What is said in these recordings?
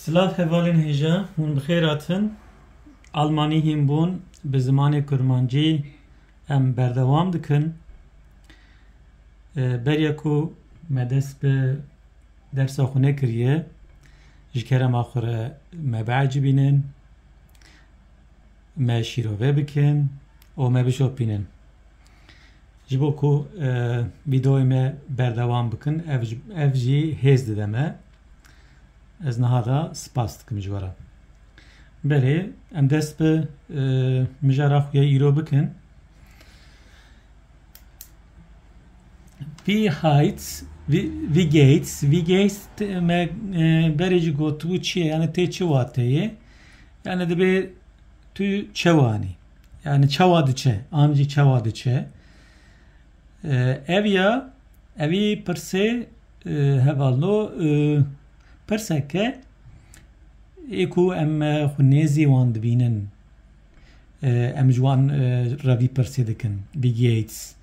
Slav hevalin heja hûn bi xêr hatin. Almanî hîn bûn bi zimanê kurmancî em berdewam dikin. Beriya ku me dest bi dersa xwe nekiriye ji kerema xwe re me biecibînin, me şîrove bikin û me bişopînin. Ji bo ku vîdeoyê me berdewam bikin, ev jî hêz dide me. Ez niha da spas dikim ji we re. Belê em dest bi mijara xwe îro bikin. Wie geht's me berê jî gotibû çi ye, yani tê çi wateyê, yani dibe tu çewanî, yani çawa diçe, an jî çawa diçe. Evî pirsê hevalno pirseke ê ku em xwe nêzî wan dibînin, em ji wan re vî pirsê dikin. Wie geht's?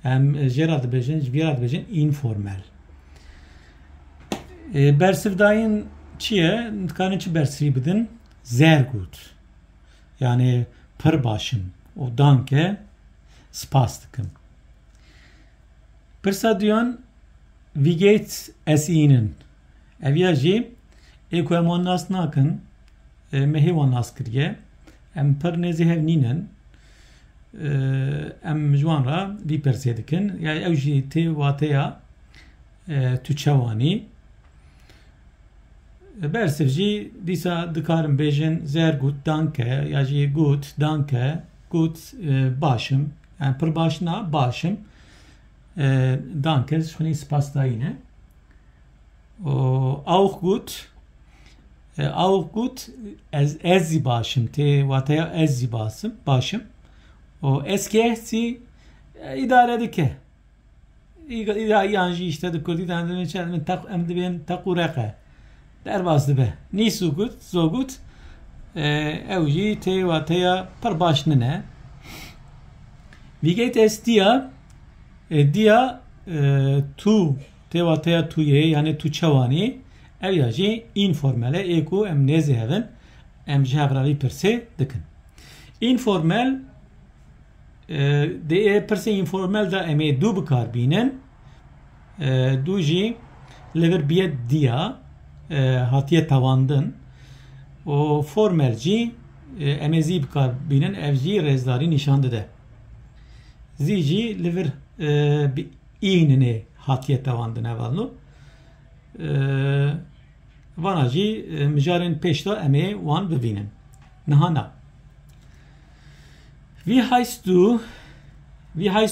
Em jê ra dibêjin, ji vî ra dibêjin informel. Bersivdayîn çi ye? Dikarin çi bersivî bidin? Sehr gut. Yani pir başim. O danke, spas dikim. Pirsa duyan wie geht's es Ihnen? Eviya jî ê ku em wan nas nakin, me hê wan nas kiriye. Em pir nêzî hev nînin. Em ji wan re vî pirsê dikin. Yani ew jî tê wateya tu çewanî. Bersiv jî dîsa dikarin bêjin sehr gut, danke, ya jî gut, danke, gut, başim. Yani pir baş na, başim. Danke, şunî spas dayîne. Auch gut. Auch gut, ez jî başim. Tê wateya ez jî başim. O eski ehsi idare dike. Yani işte de Kürdi dendiğin için em dibin takureke. Derbas dibe. Ni so gut, so gut. Evji te wateya par başnine. Wie geht es dir? Dia tu te wateya tu ye, yani tu çavani. Evji informele eko em nezi hevin. Em jevravi perse dikin. Informel de perse informel da eme du bikar bînin. Du jî lever biye diya hatiye tavandin. O formel jî eme zî bikar bînin, ev jî rezdarî nîşan dide. Zî jî lever bi îninê hatiye tavandin evalno. Vana jî mijarên pêş da eme wan bibînin. Niha na. Wie heißt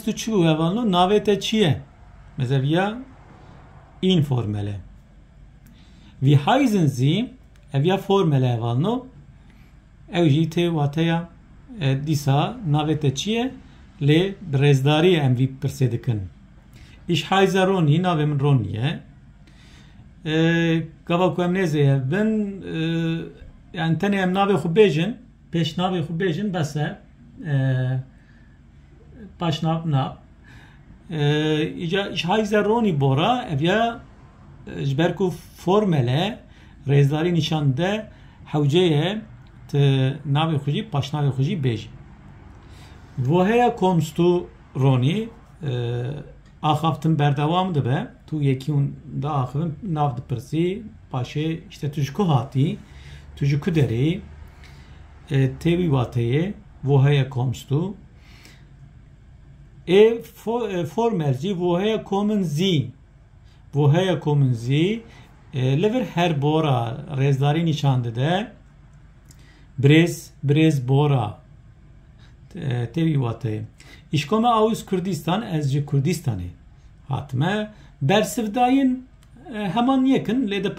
du çu evalno? Navê te çi ye? Mesela informele. Wie heißen Sie? Evya formele evalno. Ev jî tê wateya dîsa navê te çi ye? Lê rezdarî em vî pirsê dikin. Ich heiße Ronny, navê min Ronny ye. Gava ku em nêzê hev bin, yani tenê em navê xwe bêjin, pêş navê xwe bêjin bes e. Başnav na. Ich heiße Ronny Bora, evya jber ku formele rezdarî nîşan de hewceye te navê xwe jî paşnavê xwe jî bêjî. Woher kommst du Ronny? Axaftin berdewam dibe. Tu yekî hûn da axivin nav dipirsî, paşê işte tu ji ku hatî, tu ji ku derê, tê wî wateyê, woher kommst du? Formel jî woher kommen Sie? Woher kommen Sie? Lever her bora rezdarî nîşan dide. Brez bora. Tê wî wateyê. Ich komme aus Kurdistan, ez ji Kurdistanê hatime. Bersivdayîn heman yekin, lê di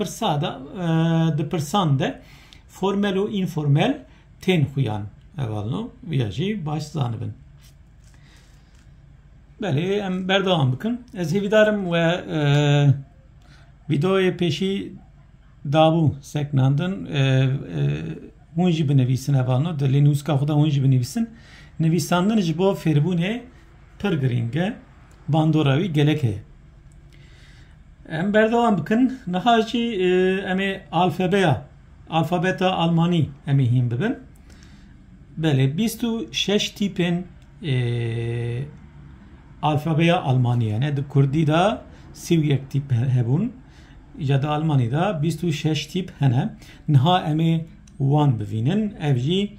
pirsan de formel û informel tên xuyan evalno. Viya jî baş zanibin. Belê em berdewam bikin. Ez hêvîdarim we vîdeoyê pêşî dabû seknandin. Hûn jî binivîsin evalno. Di lê nûska xwe de hûn jî binivîsin. Nivîsandin ji bo fêrbûnê pir girîng e. Bandora wî gelek heye. Em berdewam bikin. Niha jî em ê alfebeya alfabeta Almani emihim bibin. Bele 26 tipin alfabeya Almani yani de Kurdi da 31 tip hebun. Ya da Almani da 26 tip hene. Nha emi wan bivinin evji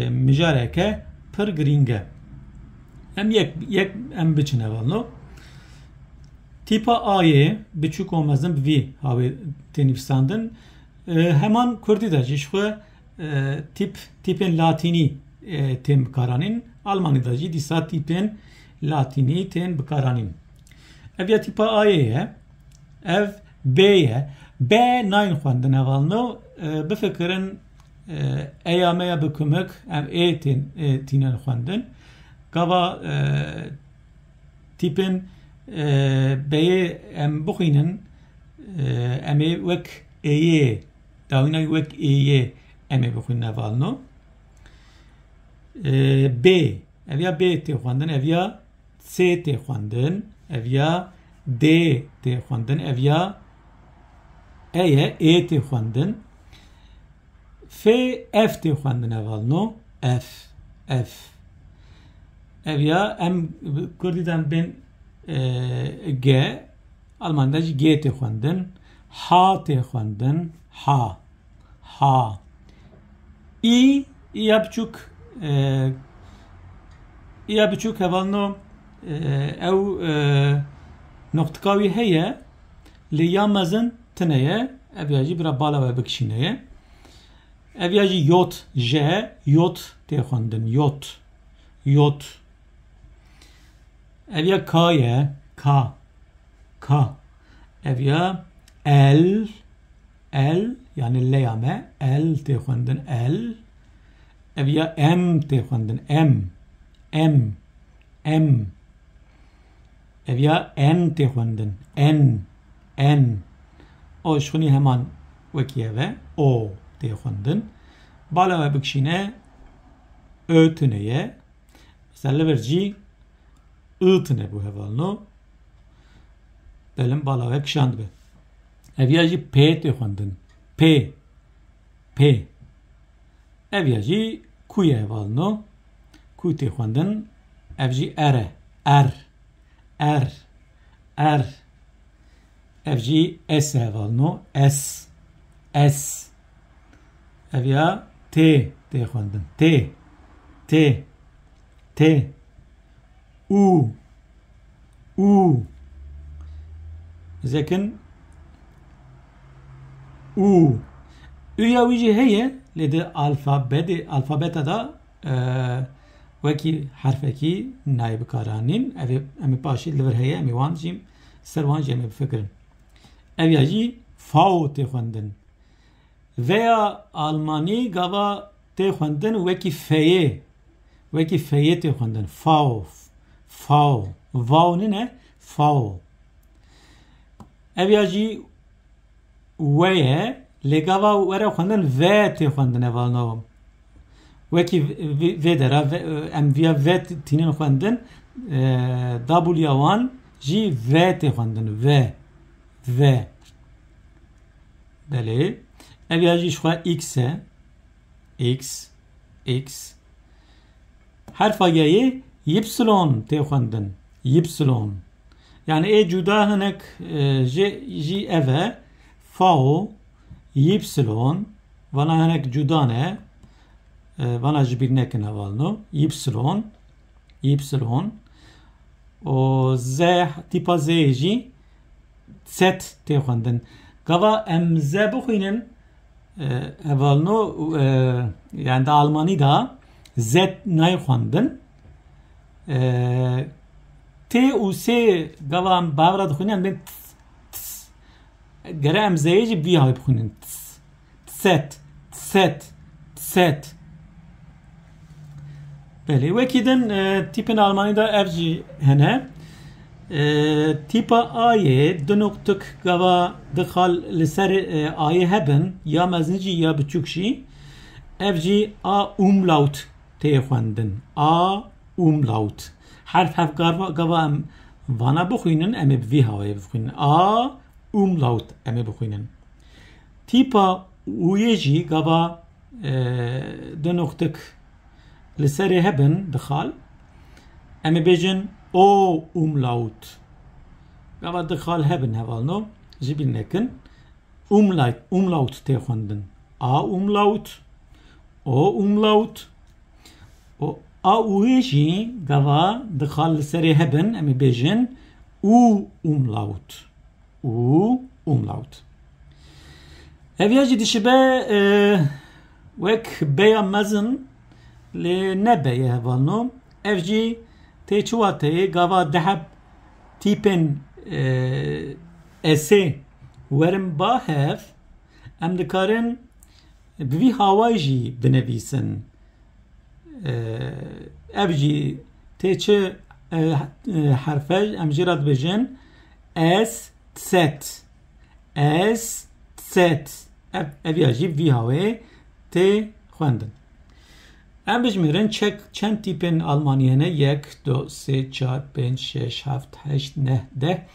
mijareke per gringe. Em yek em biçine valno. Tipa A'yı biçük olmazın vi havi tenifsandın. Hemen Kurdi da jişwe tipin Latini tem karanin. Almani da disa tipin Latini tem bikaranin. Ev ya tipa A'yı ev B'ye B nayn xwendin evalno bifikirin eyameya bikümük em tinen xwendin. Gava tipin B'ye em bixwînin em ê wek A'yê dawîna wek A'yê em ê bixwînin evalno. B ev ya B tê xwendin, ev ya C tê xwendin, ev ya D tê xwendin, ev ya E'ye E tê xwendin. F F tê xwendin evalno. F ev ya em Kurdî de em bên G Almanî jî G tê xwendin. H tê xwendin. H İ ya biçûk hevalno ew noqtikawî heye lê ya mezin tineye ev ya jî bira bala ve bikişîneye. Ev ya jî yot J yot tê xwendin. Yot ev ya K ye K ev ya L yani leyame L tê xwendin L ev ya M tê xwendin M ev ya N tê xwendin N o şxunî heman wekî ve O tê xwendin. Bala ve bikişîne Ö tineye mesela li vir jî I tine bu hevalno. Belim bala ve kişand be. Ev ya jî P tê xwendin. P ev ya jî Q ye hevalno. Q tê xwendin. Ev jî R ev jî S hevalno. S ev ya T tê xwendin. T U zekin U ya wî jî heye lê di alfabeta da wekî herfekî nayê bikaranîn. Em ê paşî li vir heye em ê wan jî ser wan jî em ê bifikirin. Ev ya jî F tê xwendin. Veya Almanî gava tê xwendin wekî feyê tê xwendin. Vav ne? Fav. Ev ya jî we ye lê gava were xwendin V tê xwendin evalno. Wekî vê dera em viya V tînin xwendin W ya wan jî V tê xwendin. V belê. Ev ya jî xwe X e X herfa yê Y tê xwendin. Y yani ê cuda hinek jî ev e F Y vana hinek cuda ne vana ji bîr nekin hevalno. Y o Z tipa Z jî Z tê xwendin. Gava em Z bixwînin hevalno yani da Almanî da Z nayê xwendin. T û S gava em bavra dixwînin em bên gere em Z'yê jî vî havê bixwînin. Set belê wekî din tipin Almanî da ev jî hene. Tipa A'yê du noktik gava dixal li ser A'yê hebin ya mezin jî ya biçûk jî ev jî A umlaut tê xwendin. A umlaut herf gava em vana bixwînin em ê bi vî havayê bixwînin. A umlaut em ê bixwînin. Tipa ويجي قبا دو نقطك لسري هبن دخال أما بيجن او umlaut قبا دخال هبن هفالنو جبين نكن umlaut تيخوندن umlaut o umlaut o ويجي قبا دخال لسري هبن أما بيجن umlaut umlaut هفياجي دشبه وك بيا مزن لنبه يهوالنو افجي تيچواته قاوا دهب تيبن اسي ورم باهف ام دكارن بوي هوايجي بنويسن افجي تيچ حرفج ام جيراد بجن اس تست اس تست افياجي بوي هواي تي خوندن ام بجمیرن چند تیپن آلمانیانه 1 2 3 4 5 6 7 8 9 10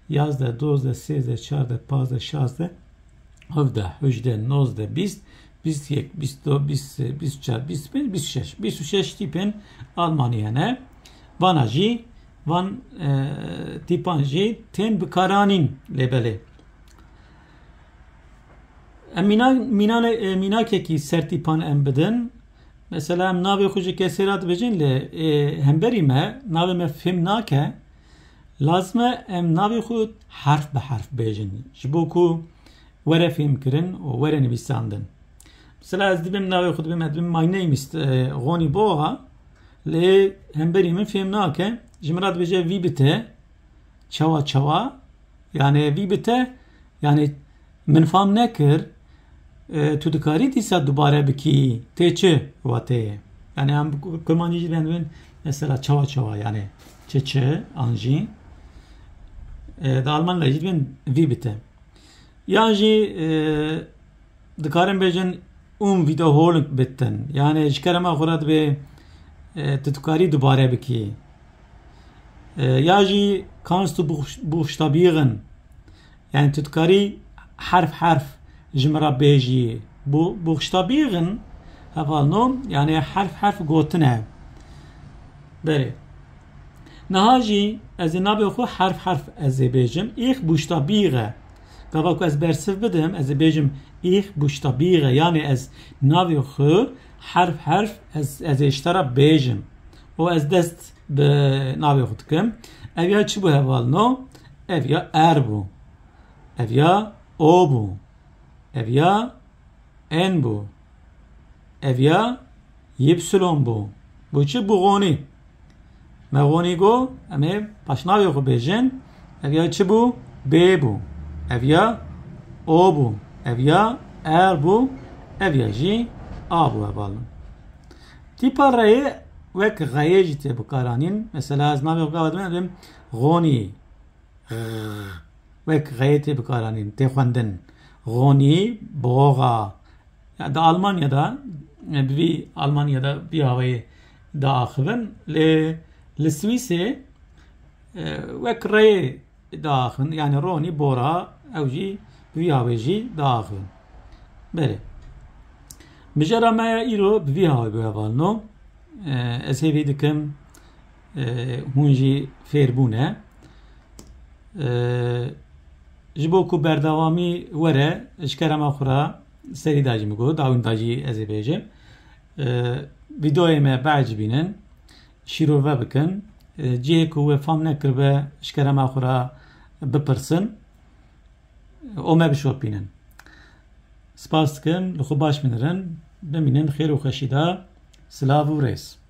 11 12 13 14 15 16 17 18 19 20 21 22 23 24 25 26 26 تیپن آلمانیانه وانجی وان تیپانجی تن بکارانین لبله مینا که سر تیپان ام بدن مثلا ام ناوی خوشی کسیرات بجین لی همبری ما ناوی ما فهم ناکه لازمه ام ناوی خود حرف به حرف بجین جبو کو وره فهم کرن و وره نویساندن مثلا از دبیم ناوی خود بیم ادبیم my name is غونی بوها لی همبری من فهم ناکه جمرات بجه وی بته چوا yani وی بته yani من فهم نکر تو دکاری دیسا دوباره بکی تیچه واته yani هم کرمانجی بندن mesela çava yani çeçe anji da Almanla jidben vi bite yani dikarim bejin wiederholung bitten yani işkerema xurad be dikari دوباره biki yani kannst du buchstabieren yani dikari harf جمرة بيجي بوخشتابيغن هفالنو يعني حرف قوتنا بري نهاجي از نابي خو حرف از بيجم ايخ بوشتابيغه قبلكو از برسف بدم از بيجم ايخ بوشتابيغه يعني از نابي خو حرف از اشترا بيجم و از دست بنابي خو تكم اويا چبو هفالنو اويا اربو اويا اوبو evya en bu evya yipsilon bu bu çi bu goni me goni go ame paşnavi xo bejin evya çi bu be bu evya o bu evya er bu evya ji a bu evalın tipa rayi ve gaye jite bu karanin mesela az navi xo gavadın goni ve gaye te bu karanin te xwendin غونی بوغا دا Almanya'da bir havayı da akıvın لسويسي ve kreye da akıvın yani roni bora evji bir havayı da akıvın böyle مجرمه ایرو bir havayı böyle valno ez hevi dikim hunji ferbune جبوكو بردوامي وره اشكرما خورا سري داجي مگو داون داجي ازي بيجم فيديوي ما بعجبينن شيرو بكن جيكو وفام نكربه اشكرما خورا بپرسن او ما بشوبينن سپاس کن لخو باش منرن بمینن خیر و خشیدا سلاو و ریس